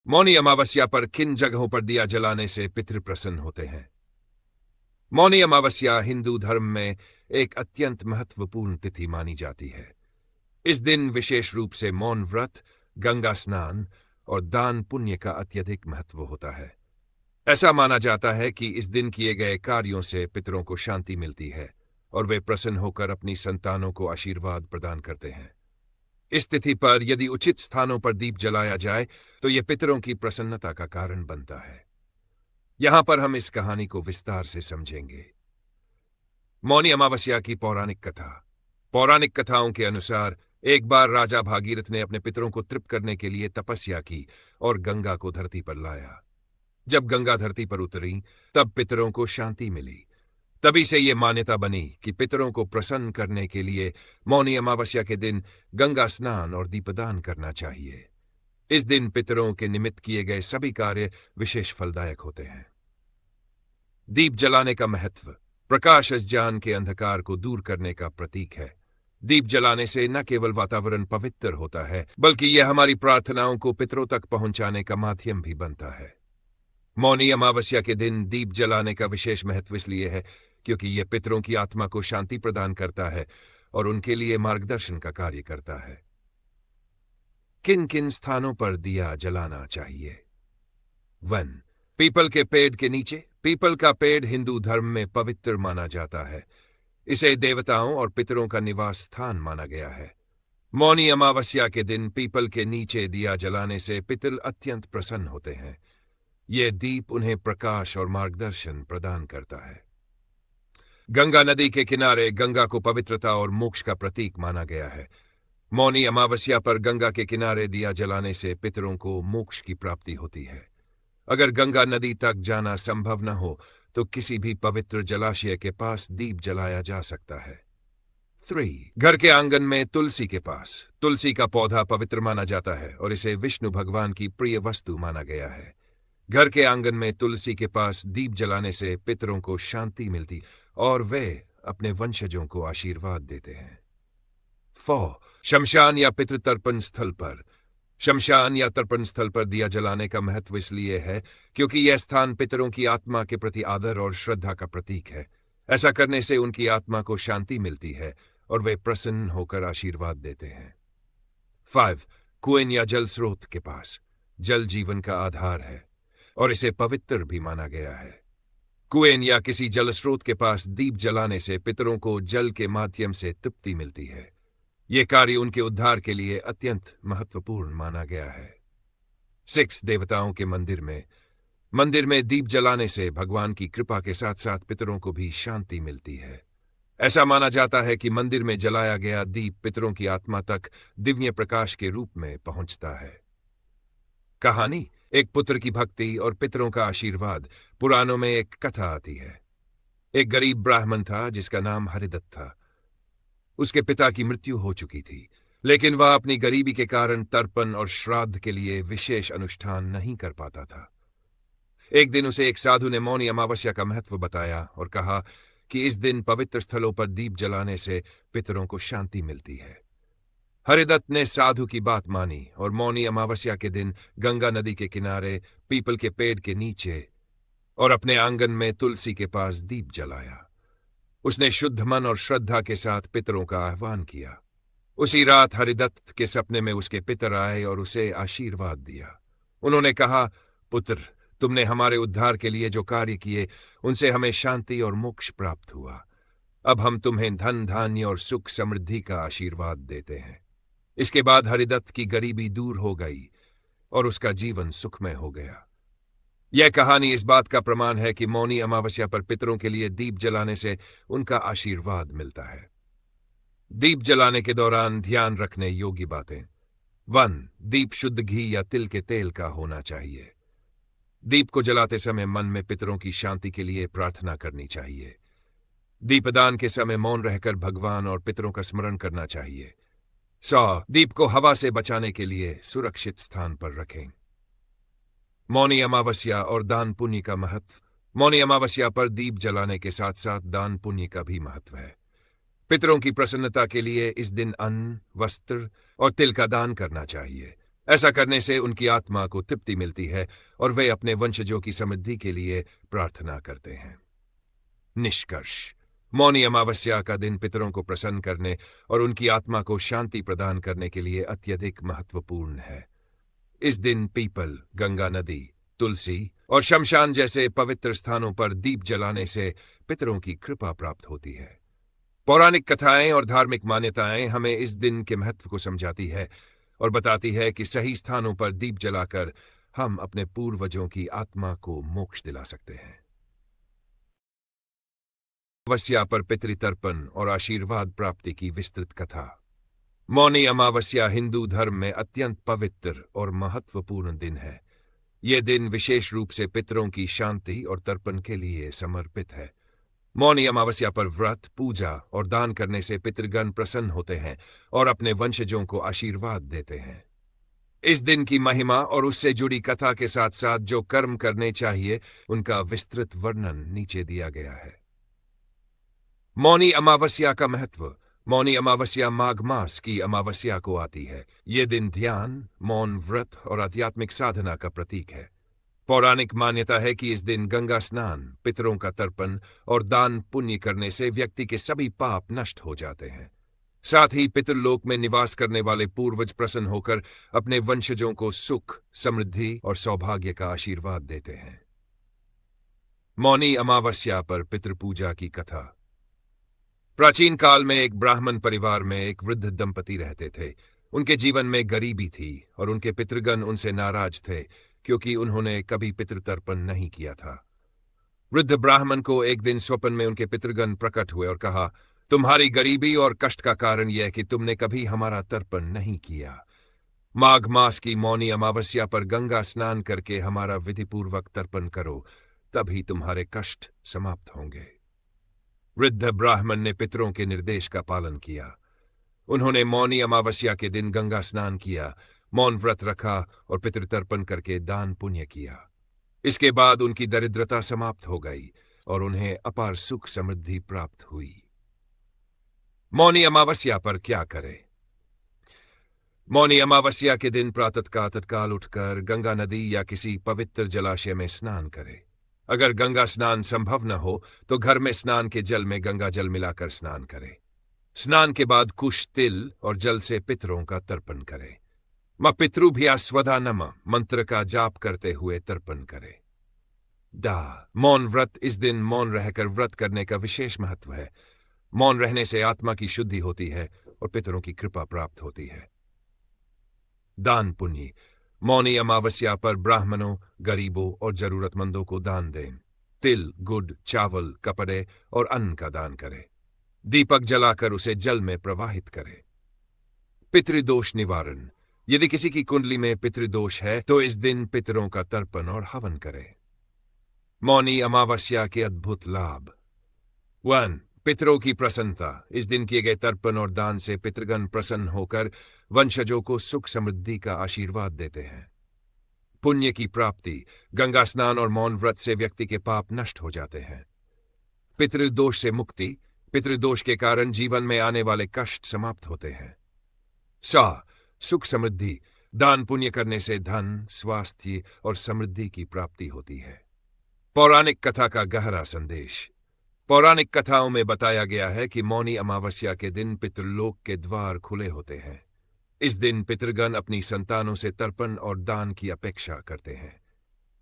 मौनी अमावस्या पर किन जगहों पर दिया जलाने से पितृ प्रसन्न होते हैं? मौनी अमावस्या हिंदू धर्म में एक अत्यंत महत्वपूर्ण तिथि मानी जाती है। इस दिन विशेष रूप से मौन व्रत, गंगा स्नान और दान पुण्य का अत्यधिक महत्व होता है। ऐसा माना जाता है कि इस दिन किए गए कार्यों से पितरों को शांति मिलती है और वे प्रसन्न होकर अपनी संतानों को आशीर्वाद प्रदान करते हैं। इस तिथि पर यदि उचित स्थानों पर दीप जलाया जाए तो यह पितरों की प्रसन्नता का कारण बनता है। यहां पर हम इस कहानी को विस्तार से समझेंगे। मौनी अमावस्या की पौराणिक कथा। पौराणिक कथाओं के अनुसार एक बार राजा भागीरथ ने अपने पितरों को तृप्त करने के लिए तपस्या की और गंगा को धरती पर लाया। जब गंगा धरती पर उतरी तब पितरों को शांति मिली। तभी से ये मान्यता बनी कि पितरों को प्रसन्न करने के लिए मौनी अमावस्या के दिन गंगा स्नान और दीपदान करना चाहिए। इस दिन पितरों के निमित्त किए गए सभी कार्य विशेष फलदायक होते हैं। दीप जलाने का महत्व। प्रकाश अज्ञान के अंधकार को दूर करने का प्रतीक है। दीप जलाने से न केवल वातावरण पवित्र होता है बल्कि यह हमारी प्रार्थनाओं को पितरों तक पहुंचाने का माध्यम भी बनता है। मौनी अमावस्या के दिन दीप जलाने का विशेष महत्व इसलिए है क्योंकि यह पितरों की आत्मा को शांति प्रदान करता है और उनके लिए मार्गदर्शन का कार्य करता है। किन किन स्थानों पर दिया जलाना चाहिए? 1. पीपल के पेड़ के नीचे। पीपल का पेड़ हिंदू धर्म में पवित्र माना जाता है। इसे देवताओं और पितरों का निवास स्थान माना गया है। मौनी अमावस्या के दिन पीपल के नीचे दिया जलाने से पितर अत्यंत प्रसन्न होते हैं। यह दीप उन्हें प्रकाश और मार्गदर्शन प्रदान करता है। गंगा नदी के किनारे गंगा को पवित्रता और मोक्ष का प्रतीक माना गया है। मौनी अमावस्या पर गंगा के किनारे दिया जलाने से पितरों को मोक्ष की प्राप्ति होती है। अगर गंगा नदी तक जाना संभव न हो तो किसी भी पवित्र जलाशय के पास दीप जलाया जा सकता है। 3. घर के आंगन में तुलसी के पास। तुलसी का पौधा पवित्र माना जाता है और इसे विष्णु भगवान की प्रिय वस्तु माना गया है। घर के आंगन में तुलसी के पास दीप जलाने से पितरों को शांति मिलती और वे अपने वंशजों को आशीर्वाद देते हैं। 4. शमशान या पितृतर्पण स्थल पर। शमशान या तर्पण स्थल पर दिया जलाने का महत्व इसलिए है क्योंकि यह स्थान पितरों की आत्मा के प्रति आदर और श्रद्धा का प्रतीक है। ऐसा करने से उनकी आत्मा को शांति मिलती है और वे प्रसन्न होकर आशीर्वाद देते हैं। 5. कुएं या जल स्रोत के पास। जल जीवन का आधार है और इसे पवित्र भी माना गया है। कुएं या किसी जल स्रोत के पास दीप जलाने से पितरों को जल के माध्यम से तृप्ति मिलती है। यह कार्य उनके उद्धार के लिए अत्यंत महत्वपूर्ण माना गया है। 6. देवताओं के मंदिर में। मंदिर में दीप जलाने से भगवान की कृपा के साथ साथ पितरों को भी शांति मिलती है। ऐसा माना जाता है कि मंदिर में जलाया गया दीप पितरों की आत्मा तक दिव्य प्रकाश के रूप में पहुंचता है। कहानी। एक पुत्र की भक्ति और पितरों का आशीर्वाद। पुराणों में एक कथा आती है। एक गरीब ब्राह्मण था जिसका नाम हरिदत्त था। उसके पिता की मृत्यु हो चुकी थी, लेकिन वह अपनी गरीबी के कारण तर्पण और श्राद्ध के लिए विशेष अनुष्ठान नहीं कर पाता था। एक दिन उसे एक साधु ने मौनी अमावस्या का महत्व बताया और कहा कि इस दिन पवित्र स्थलों पर दीप जलाने से पितरों को शांति मिलती है। हरिदत्त ने साधु की बात मानी और मौनी अमावस्या के दिन गंगा नदी के किनारे पीपल के पेड़ के नीचे और अपने आंगन में तुलसी के पास दीप जलाया। उसने शुद्ध मन और श्रद्धा के साथ पितरों का आह्वान किया। उसी रात हरिदत्त के सपने में उसके पितर आए और उसे आशीर्वाद दिया। उन्होंने कहा, पुत्र, तुमने हमारे उद्धार के लिए जो कार्य किए उनसे हमें शांति और मोक्ष प्राप्त हुआ। अब हम तुम्हें धन धान्य और सुख समृद्धि का आशीर्वाद देते हैं। इसके बाद हरिदत्त की गरीबी दूर हो गई और उसका जीवन सुखमय हो गया। यह कहानी इस बात का प्रमाण है कि मौनी अमावस्या पर पितरों के लिए दीप जलाने से उनका आशीर्वाद मिलता है। दीप जलाने के दौरान ध्यान रखने योग्य बातें। 1. दीप शुद्ध घी या तिल के तेल का होना चाहिए। दीप को जलाते समय मन में पितरों की शांति के लिए प्रार्थना करनी चाहिए। दीपदान के समय मौन रहकर भगवान और पितरों का स्मरण करना चाहिए। 100. दीप को हवा से बचाने के लिए सुरक्षित स्थान पर रखें। मौनी अमावस्या और दान पुण्य का महत्व। मौनी अमावस्या पर दीप जलाने के साथ साथ दान पुण्य का भी महत्व है। पितरों की प्रसन्नता के लिए इस दिन अन्न, वस्त्र और तिल का दान करना चाहिए। ऐसा करने से उनकी आत्मा को तृप्ति मिलती है और वे अपने वंशजों की समृद्धि के लिए प्रार्थना करते हैं। निष्कर्ष, मौनी अमावस्या का दिन पितरों को प्रसन्न करने और उनकी आत्मा को शांति प्रदान करने के लिए अत्यधिक महत्वपूर्ण है। इस दिन पीपल, गंगा नदी, तुलसी और शमशान जैसे पवित्र स्थानों पर दीप जलाने से पितरों की कृपा प्राप्त होती है। पौराणिक कथाएं और धार्मिक मान्यताएं हमें इस दिन के महत्व को समझाती है और बताती है कि सही स्थानों पर दीप जलाकर हम अपने पूर्वजों की आत्मा को मोक्ष दिला सकते हैं। अमावस्या पर पितृतर्पण और आशीर्वाद प्राप्ति की विस्तृत कथा। मौनी अमावस्या हिंदू धर्म में अत्यंत पवित्र और महत्वपूर्ण दिन है। यह दिन विशेष रूप से पितरों की शांति और तर्पण के लिए समर्पित है। मौनी अमावस्या पर व्रत, पूजा और दान करने से पितृगण प्रसन्न होते हैं और अपने वंशजों को आशीर्वाद देते हैं। इस दिन की महिमा और उससे जुड़ी कथा के साथ साथ जो कर्म करने चाहिए उनका विस्तृत वर्णन नीचे दिया गया है। मौनी अमावस्या का महत्व। मौनी अमावस्या माघ मास की अमावस्या को आती है। ये दिन ध्यान, मौन व्रत और आध्यात्मिक साधना का प्रतीक है। पौराणिक मान्यता है कि इस दिन गंगा स्नान, पितरों का तर्पण और दान पुण्य करने से व्यक्ति के सभी पाप नष्ट हो जाते हैं। साथ ही पितृलोक में निवास करने वाले पूर्वज प्रसन्न होकर अपने वंशजों को सुख, समृद्धि और सौभाग्य का आशीर्वाद देते हैं। मौनी अमावस्या पर पितृपूजा की कथा। प्राचीन काल में एक ब्राह्मण परिवार में एक वृद्ध दंपति रहते थे। उनके जीवन में गरीबी थी और उनके पितृगण उनसे नाराज थे क्योंकि उन्होंने कभी पितृतर्पण नहीं किया था। वृद्ध ब्राह्मण को एक दिन स्वप्न में उनके पितृगण प्रकट हुए और कहा, तुम्हारी गरीबी और कष्ट का कारण यह है कि तुमने कभी हमारा तर्पण नहीं किया। माघ मास की मौनी अमावस्या पर गंगा स्नान करके हमारा विधिपूर्वक तर्पण करो, तभी तुम्हारे कष्ट समाप्त होंगे। वृद्ध ब्राह्मण ने पितरों के निर्देश का पालन किया। उन्होंने मौनी अमावस्या के दिन गंगा स्नान किया, मौन व्रत रखा और पितृतर्पण करके दान पुण्य किया। इसके बाद उनकी दरिद्रता समाप्त हो गई और उन्हें अपार सुख समृद्धि प्राप्त हुई। मौनी अमावस्या पर क्या करें? मौनी अमावस्या के दिन तत्काल उठकर गंगा नदी या किसी पवित्र जलाशय में स्नान करें। अगर गंगा स्नान संभव न हो तो घर में स्नान के जल में गंगा जल मिलाकर स्नान करें। स्नान के बाद कुश, तिल और जल से पितरों का तर्पण करें। म पितृभ्या स्वधा नमः मंत्र का जाप करते हुए तर्पण करें। मौन व्रत। इस दिन मौन रहकर व्रत करने का विशेष महत्व है। मौन रहने से आत्मा की शुद्धि होती है और पितरों की कृपा प्राप्त होती है। दान पुण्य। मौनी अमावस्या पर ब्राह्मणों, गरीबों और जरूरतमंदों को दान दें। तिल, गुड़, चावल, कपड़े और अन्न का दान करें। दीपक जलाकर उसे जल में प्रवाहित करें। पितृदोष निवारण। यदि किसी की कुंडली में पितृदोष है तो इस दिन पितरों का तर्पण और हवन करें। मौनी अमावस्या के अद्भुत लाभ। 1. पितरों की प्रसन्नता। इस दिन किए गए तर्पण और दान से पितृगण प्रसन्न होकर वंशजों को सुख समृद्धि का आशीर्वाद देते हैं। पुण्य की प्राप्ति। गंगा स्नान और मौन व्रत से व्यक्ति के पाप नष्ट हो जाते हैं। पितृदोष से मुक्ति। पितृदोष के कारण जीवन में आने वाले कष्ट समाप्त होते हैं। सुख समृद्धि। दान पुण्य करने से धन, स्वास्थ्य और समृद्धि की प्राप्ति होती है। पौराणिक कथा का गहरा संदेश। पौराणिक कथाओं में बताया गया है कि मौनी अमावस्या के दिन पितृलोक के द्वार खुले होते हैं। इस दिन पितृगण अपनी संतानों से तर्पण और दान की अपेक्षा करते हैं।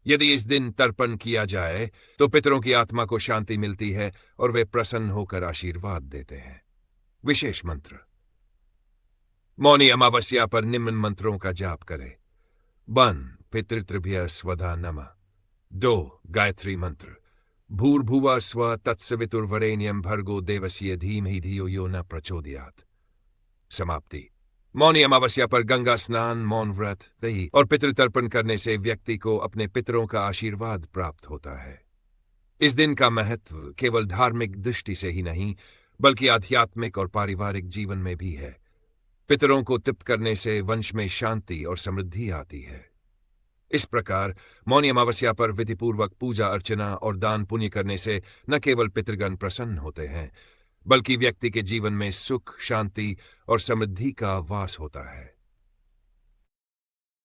यदि इस दिन तर्पण किया जाए तो पितरों की आत्मा को शांति मिलती है और वे प्रसन्न होकर आशीर्वाद देते हैं। विशेष मंत्र। मौनी अमावस्या पर निम्न मंत्रों का जाप करें। 1. पितृभ्यः स्वधा नमः। 2. गायत्री मंत्र। भूर्भुवः स्वः तत्सवितुर्वरेण्यं भर्गो देवस्य धीमहि धियो यो न प्रचोदयात्। समाप्ति। मौनी अमावस्या पर गंगा स्नान, मौन व्रत, दही और पितृतर्पण करने से व्यक्ति को अपने पितरों का आशीर्वाद प्राप्त होता है। इस दिन का महत्व केवल धार्मिक दृष्टि से ही नहीं बल्कि आध्यात्मिक और पारिवारिक जीवन में भी है। पितरों को तृप्त करने से वंश में शांति और समृद्धि आती है। इस प्रकार मौनी अमावस्या पर विधिपूर्वक पूजा अर्चना और दान पुण्य करने से न केवल पितृगण प्रसन्न होते हैं बल्कि व्यक्ति के जीवन में सुख, शांति और समृद्धि का वास होता है।